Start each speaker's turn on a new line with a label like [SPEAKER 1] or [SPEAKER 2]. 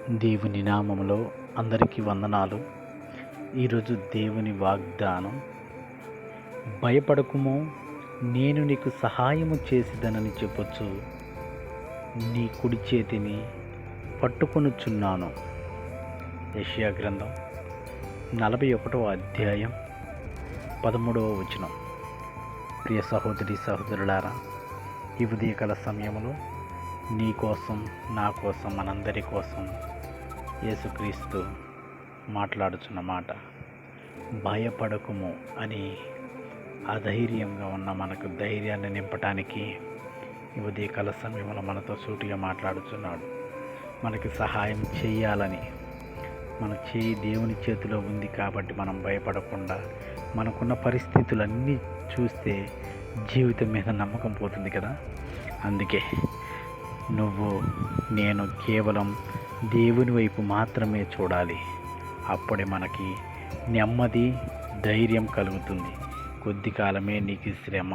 [SPEAKER 1] దేవుని నామములో అందరికీ వందనాలు. ఈరోజు దేవుని వాగ్దానం, భయపడకుము, నేను నీకు సహాయము చేసిదనని చెప్పొచ్చు, నీ కుడి చేతిని పట్టుకొనుచున్నాను. యెషయా గ్రంథం 41వ అధ్యాయం 13వ వచనం. ప్రియ సహోదరి సహోదరులారా, ఈ ఉదయకాల సమయంలో నీ కోసం, నా కోసం, మనందరి కోసం యేసుక్రీస్తు మాట్లాడుచున్న మాట, భయపడకుము అని అధైర్యంగా ఉన్న మనకు ధైర్యాన్ని నింపటానికి ఈ ఉదయకాల సమయంలో మనతో సూటిగా మాట్లాడుచున్నాడు. మనకి సహాయం చేయాలని, మన చేయి దేవుని చేతిలో ఉంది కాబట్టి మనం భయపడకుండా, మనకున్న పరిస్థితులన్నీ చూస్తే జీవితం మీద నమ్మకం పోతుంది కదా. అందుకే నేను కేవలం దేవుని వైపు మాత్రమే చూడాలి. అప్పుడే మనకి నెమ్మది, ధైర్యం కలుగుతుంది. కొద్ది కాలమే నీకు శ్రమ,